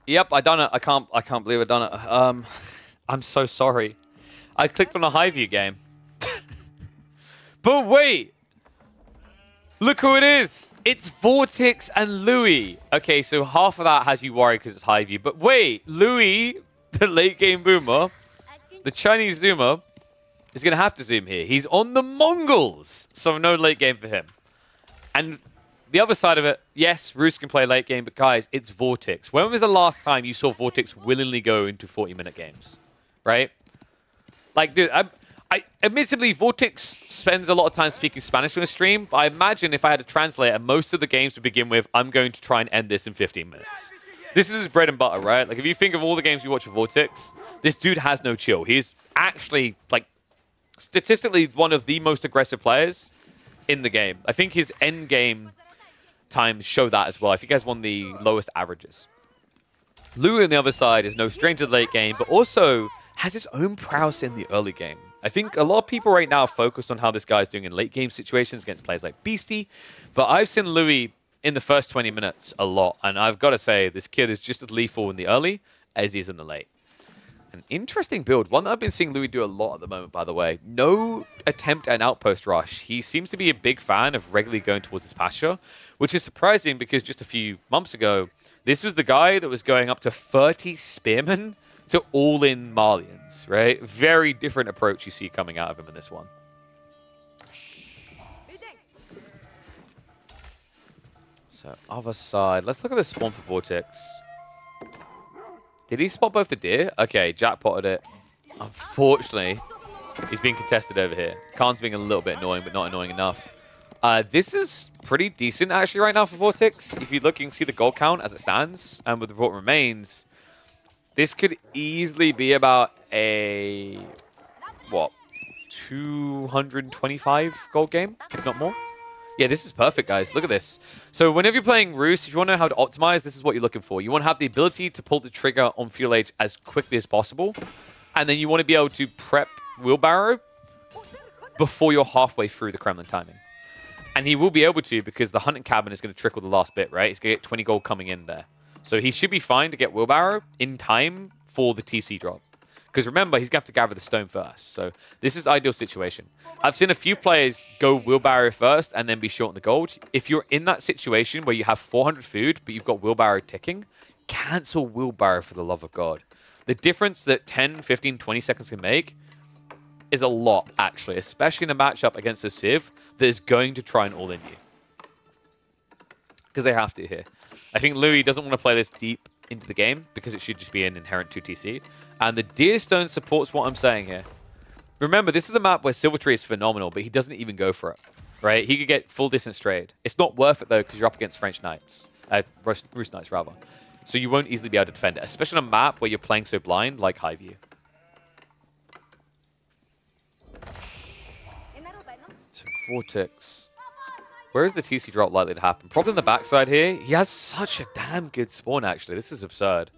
Yep, I done it. I can't believe I done it. I'm so sorry. I clicked on a high view game. But wait! Look who it is! It's Vortex and Louis. Okay, so half of that has you worried because it's high view. But wait, Louis, the late game boomer, the Chinese zoomer, is going to have to zoom here. He's on the Mongols, so no late game for him. And the other side of it, yes, Roos can play late game, but guys, it's Vortex. When was the last time you saw Vortex willingly go into 40-minute games? Right? Like, dude, admittedly, Vortex spends a lot of time speaking Spanish on a stream, but I imagine if I had a translator, most of the games would begin with, I'm going to try and end this in 15 minutes. This is his bread and butter, right? Like, if you think of all the games you watch with Vortex, this dude has no chill. He's actually, like, statistically one of the most aggressive players in the game. I think his end game times show that as well. I think he has one of the lowest averages. Louis on the other side is no stranger to the late game, but also has his own prowess in the early game. I think a lot of people right now are focused on how this guy's doing in late game situations against players like Beastie, but I've seen Louis in the first 20 minutes a lot, and I've got to say, this kid is just as lethal in the early as he is in the late. An interesting build, one that I've been seeing Louis do a lot at the moment, by the way. No attempt at an outpost rush. He seems to be a big fan of regularly going towards his pasture, which is surprising because just a few months ago, this was the guy that was going up to 30 spearmen to all-in Malians, right? Very different approach you see coming out of him in this one. So, other side. Let's look at the spawn for Vortex. Did he spot both the deer? Okay, jackpotted it. Unfortunately, he's being contested over here. Khan's being a little bit annoying, but not annoying enough. This is pretty decent, actually, right now for Vortex. If you look, you can see the gold count as it stands. And with what remains, this could easily be about a, what, 225 gold game, if not more. Yeah, this is perfect, guys. Look at this. So whenever you're playing Roos, if you want to know how to optimize, this is what you're looking for. You want to have the ability to pull the trigger on Fuel Age as quickly as possible. And then you want to be able to prep Wheelbarrow before you're halfway through the Kremlin timing. And he will be able to because the hunting cabin is going to trickle the last bit, right? He's going to get 20 gold coming in there. So he should be fine to get Wheelbarrow in time for the TC drop. Because remember, he's going to have to gather the stone first. So this is ideal situation. I've seen a few players go Wheelbarrow first and then be short on the gold. If you're in that situation where you have 400 food, but you've got Wheelbarrow ticking, cancel Wheelbarrow for the love of God. The difference that 10, 15, 20 seconds can make is a lot, actually. Especially in a matchup against a Civ that is going to try and all-in you. Because they have to here. I think Louis doesn't want to play this deep into the game because it should just be an inherent 2TC. And the Deer Stone supports what I'm saying here. Remember, this is a map where Silvertree is phenomenal, but he doesn't even go for it, right? He could get full distance trade. It's not worth it, though, because you're up against French Knights. Roost Knights, rather. So you won't easily be able to defend it, especially on a map where you're playing so blind, like High View. So Vortex. Where is the TC drop likely to happen? Probably on the backside here. He has such a damn good spawn, actually. This is absurd.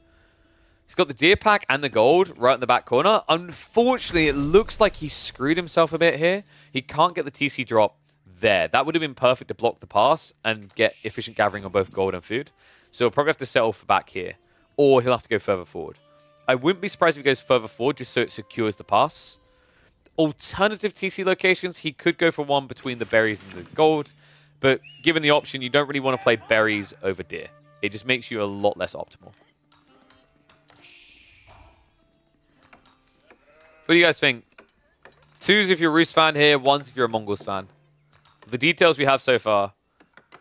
He's got the deer pack and the gold right in the back corner. Unfortunately, it looks like he screwed himself a bit here. He can't get the TC drop there. That would have been perfect to block the pass and get efficient gathering on both gold and food. So he'll probably have to settle for back here. Or he'll have to go further forward. I wouldn't be surprised if he goes further forward just so it secures the pass. Alternative TC locations, he could go for one between the berries and the gold. But given the option, you don't really want to play berries over deer. It just makes you a lot less optimal. What do you guys think? 2s if you're a Roos fan here, 1s if you're a Mongols fan. The details we have so far.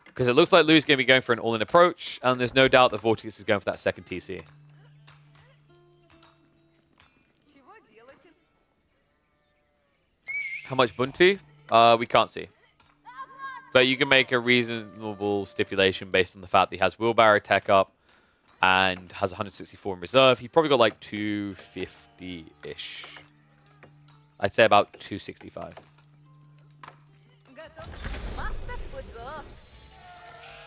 Because it looks like Lou's going to be going for an all-in approach, and there's no doubt that Vortex is going for that second TC. How much Bunty? We can't see. But you can make a reasonable stipulation based on the fact that he has Wheelbarrow tech up and has 164 in reserve. He probably got like 250-ish. I'd say about 265.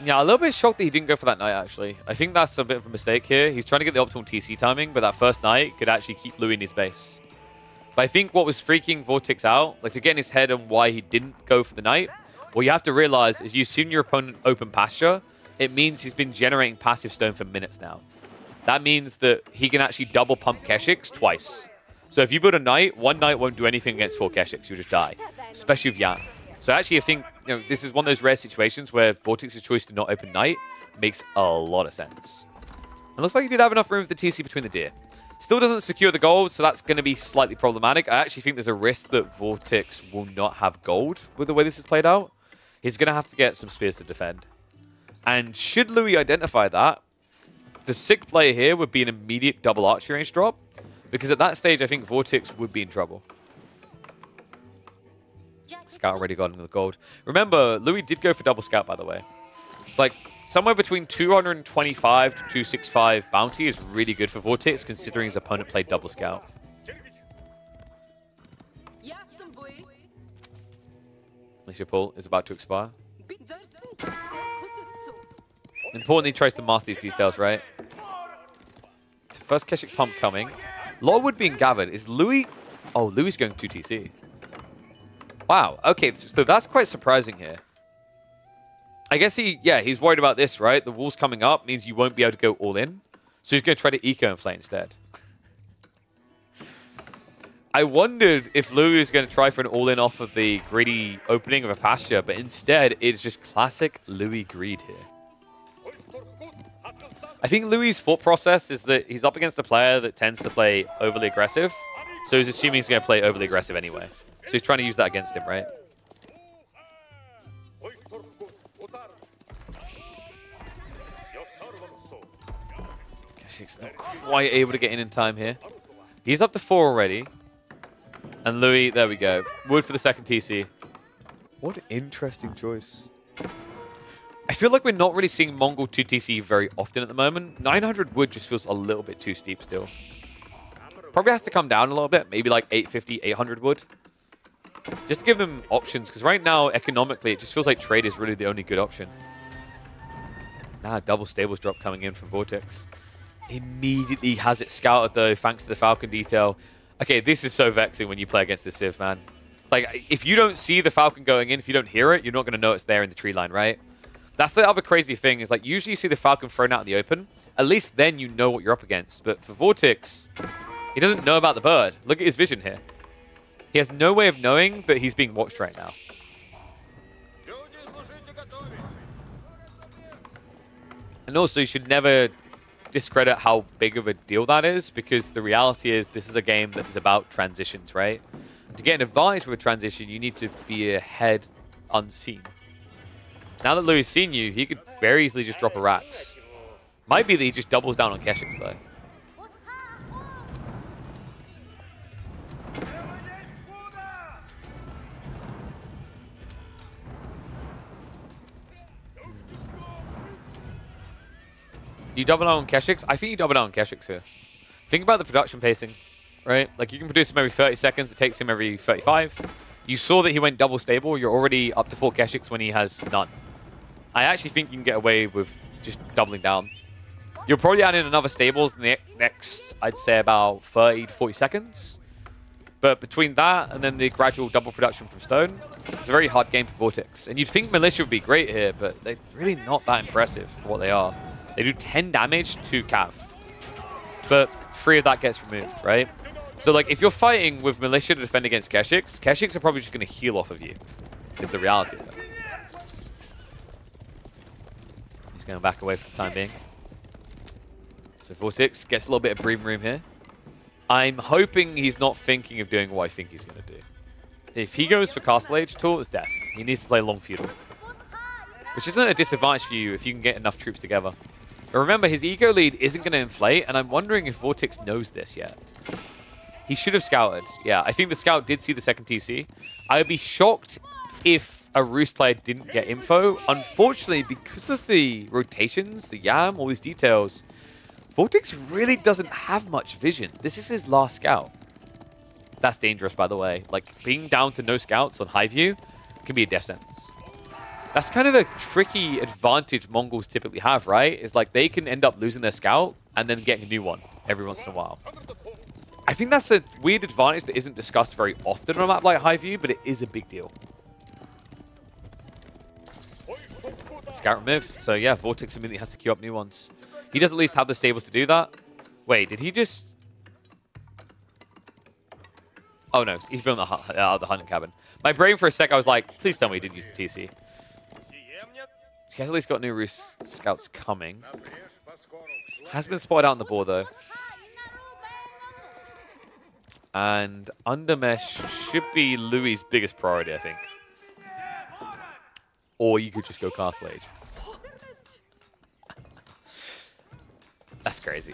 Yeah, a little bit shocked that he didn't go for that knight, actually. I think that's a bit of a mistake here. He's trying to get the optimal TC timing, but that first knight could actually keep Louis in his base. But I think what was freaking Vortex out, like to get in his head on why he didn't go for the knight, what you have to realize is you've seen your opponent open pasture, it means he's been generating passive stone for minutes now. that means that he can actually double pump Keshiks twice. So if you build a knight, one knight won't do anything against 4 Keshiks. You'll just die, especially with Jeanne. So actually, I think this is one of those rare situations where Vortex's choice to not open knight makes a lot of sense. It looks like he did have enough room for the TC between the deer. Still doesn't secure the gold, so that's going to be slightly problematic. I actually think there's a risk that Vortex will not have gold with the way this is played out. He's going to have to get some spears to defend. And should Louis identify that, the sick play here would be an immediate double archery range drop. Because at that stage, I think Vortex would be in trouble. Scout already got into the gold. Remember, Louis did go for double scout, by the way. It's like somewhere between 225 to 265 bounty is really good for Vortex, considering his opponent played double scout. Militia pull is about to expire. Importantly, he tries to master these details, right? First Keshik pump coming. Lawwood being gathered. Is Louis... Oh, Louis going 2TC. Wow. Okay, so that's quite surprising here. I guess he's worried about this, right? The wall's coming up means you won't be able to go all in. So he's going to try to eco-inflate instead. I wondered if Louis is going to try for an all-in off of the greedy opening of a pasture, but instead it's just classic Louis greed here. I think Louis' thought process is that he's up against a player that tends to play overly aggressive. So he's assuming he's going to play overly aggressive anyway. So he's trying to use that against him, right? Keshik's not quite able to get in time here. He's up to 4 already. And Louis, there we go. Wood for the second TC. What an interesting choice. I feel like we're not really seeing Mongol 2TC very often at the moment. 900 wood just feels a little bit too steep still. Probably has to come down a little bit. Maybe like 850, 800 wood. Just to give them options. Because right now, economically, it just feels like trade is really the only good option. Double stables drop coming in from Vortex. Immediately has it scouted though, thanks to the Falcon detail. Okay, this is so vexing when you play against this Civ, man. Like, if you don't see the Falcon going in, if you don't hear it, you're not going to know it's there in the tree line, right? That's the other crazy thing, is like, usually you see the Falcon thrown out in the open. At least then you know what you're up against. But for Vortex, he doesn't know about the bird. Look at his vision here. He has no way of knowing that he's being watched right now. And also, you should never discredit how big of a deal that is, because the reality is this is a game that is about transitions, right? And to get an advantage with a transition, you need to be ahead unseen. Now that Louis has seen you, he could very easily just drop a Rax. Might be that he just doubles down on Keshiks, though. You double down on Keshiks? I think you double down on Keshiks here. Think about the production pacing, right? Like, you can produce him every 30 seconds. It takes him every 35. You saw that he went double stable. You're already up to 4 Keshiks when he has none. I actually think you can get away with just doubling down. You'll probably add in another stables in the next, I'd say, about 30 to 40 seconds. But between that and then the gradual double production from Stone, it's a very hard game for Vortex. And you'd think Militia would be great here, but they're really not that impressive for what they are. They do 10 damage to Cav. But 3 of that gets removed, right? So, like, if you're fighting with Militia to defend against Keshiks, Keshiks are probably just going to heal off of you. Is the reality of it. He's going back away for the time being. So Vortex gets a little bit of breathing room here. I'm hoping he's not thinking of doing what I think he's going to do. If he goes for Castle Age tool, it's death. He needs to play Long Feudal. Which isn't a disadvantage for you if you can get enough troops together. But remember, his eco lead isn't going to inflate, and I'm wondering if Vortex knows this yet. He should have scouted. Yeah, I think the scout did see the second TC. I would be shocked if a Roost player didn't get info. Unfortunately, because of the rotations, the YAM, all these details, Vortex really doesn't have much vision. This is his last scout. That's dangerous, by the way. Like, being down to no scouts on high view can be a death sentence. That's kind of a tricky advantage Mongols typically have, right? Is like they can end up losing their scout and then getting a new one every once in a while. I think that's a weird advantage that isn't discussed very often on a map like High View, but it is a big deal. Scout removed. So yeah, Vortex immediately has to queue up new ones. He does at least have the stables to do that. Wait, did he just... Oh, no. He's building the hunting cabin. My brain for a sec, I was like, please tell me he didn't use the TC. He has at least got new Rus scouts coming. Has been spotted out on the board, though. And Undermesh should be Louis' biggest priority, I think. Or you could just go Castle Age. That's crazy.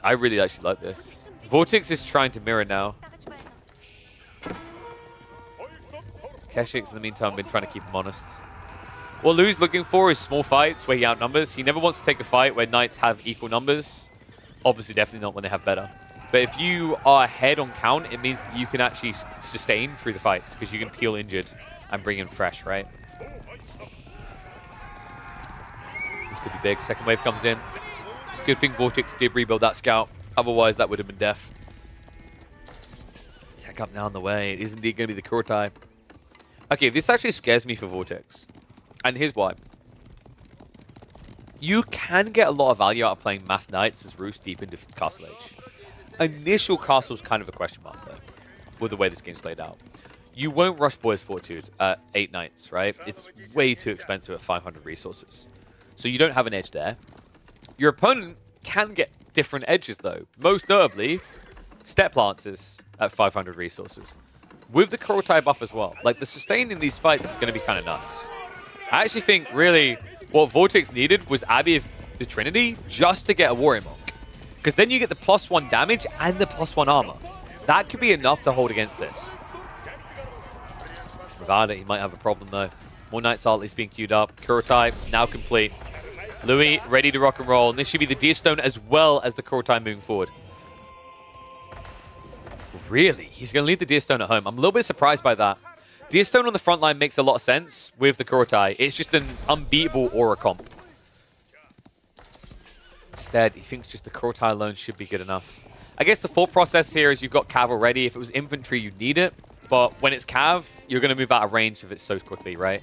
I really actually like this. Vortex is trying to mirror now. Keshiks, in the meantime, been trying to keep him honest. What Louis is looking for is small fights where he outnumbers. He never wants to take a fight where knights have equal numbers. Obviously, definitely not when they have better. But if you are ahead on count, it means that you can actually sustain through the fights because you can peel injured and bring in fresh, right? This could be big. Second wave comes in. Good thing Vortex did rebuild that scout. Otherwise, that would have been death. Tech up now on the way. It is indeed going to be the Kurtai. Okay, this actually scares me for Vortex. And here's why. You can get a lot of value out of playing Mass Knights as Rus deep into Castle Age. Initial Castle's kind of a question mark, though, with the way this game's played out. You won't rush Boy's Fortitude at 8 Knights, right? It's way too expensive at 500 resources. So you don't have an edge there. Your opponent can get different edges, though. Most notably, Step Lancers at 500 resources. With the Kurtai buff as well. Like, the sustain in these fights is going to be kind of nuts. I actually think, really, what Vortex needed was Abbey of the Trinity just to get a Warrior Monk. Because then you get the +1 damage and the +1 armor. That could be enough to hold against this. Without it, he might have a problem, though. More Knights are at least being queued up. Kurtai now complete. Louis ready to rock and roll. And this should be the Deer Stone as well as the Kurtai moving forward. Really? He's going to leave the Deer Stone at home. I'm a little bit surprised by that. Deer Stone on the front line makes a lot of sense with the Kurtai. It's just an unbeatable aura comp. Instead, he thinks just the Kurtai alone should be good enough. I guess the thought process here is you've got Cav already. If it was infantry, you'd need it. But when it's Cav, you're going to move out of range if it's so quickly, right?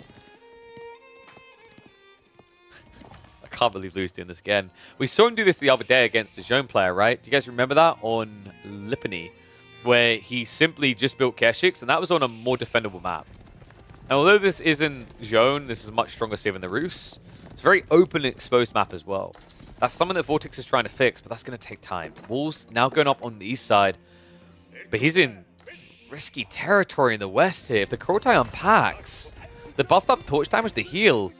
I can't believe Louis doing this again. We saw him do this the other day against a Jeanne player, right? Do you guys remember that? On Lipany, where he simply just built Keshiks, and that was on a more defendable map. And although this isn't Jeanne, this is a much stronger civ than the Rus. It's a very open and exposed map as well. That's something that Vortex is trying to fix, but that's going to take time. Wolves now going up on the east side, but he's in risky territory in the west here. If the Kurtai unpacks, the buffed up torch damage to heal,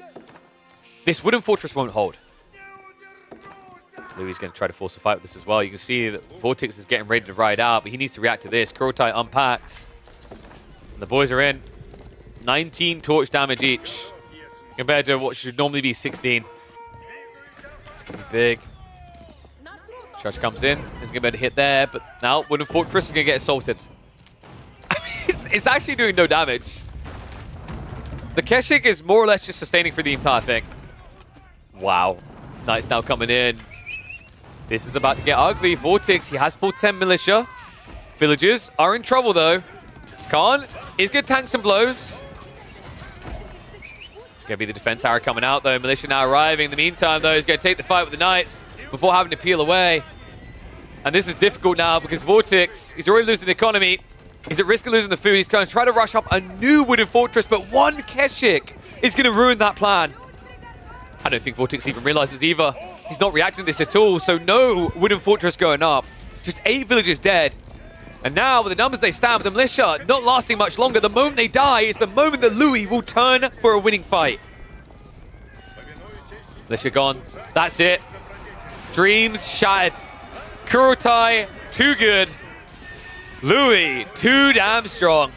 this wooden fortress won't hold. Louis is going to try to force a fight with this as well. You can see that Vortex is getting ready to ride out, but he needs to react to this. Kurtai unpacks. And the boys are in. 19 torch damage each, compared to what should normally be 16. It's going to be big. Charge comes in. Isn't going to be able to hit there, but now Wooden Fortress is going to get assaulted. I mean, it's actually doing no damage. The Keshik is more or less just sustaining for the entire thing. Wow. Knights now coming in. This is about to get ugly. Vortex, he has pulled 10 militia. Villagers are in trouble, though. Khan is going to tank some blows. It's going to be the defense arrow coming out, though. Militia now arriving. In the meantime, though, he's going to take the fight with the Knights before having to peel away. And this is difficult now because Vortex, he's already losing the economy. He's at risk of losing the food. He's going to try to rush up a new wooden fortress, but one Keshik is going to ruin that plan. I don't think Vortex even realizes either. He's not reacting to this at all, so no wooden fortress going up. Just 8 villagers dead. And now, with the numbers they stand, with the militia not lasting much longer, the moment they die is the moment that Louis will turn for a winning fight. Militia gone. That's it. Dreams shattered. Kurtai, too good. Louis, too damn strong.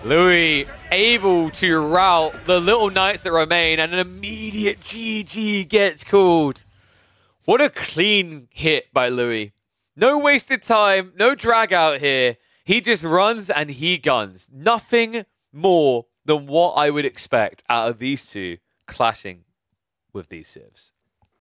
Louis able to rout the little knights that remain, and an immediate GG gets called. What a clean hit by Louis. No wasted time, no drag out here. He just runs and he guns. Nothing more than what I would expect out of these two clashing with these civs.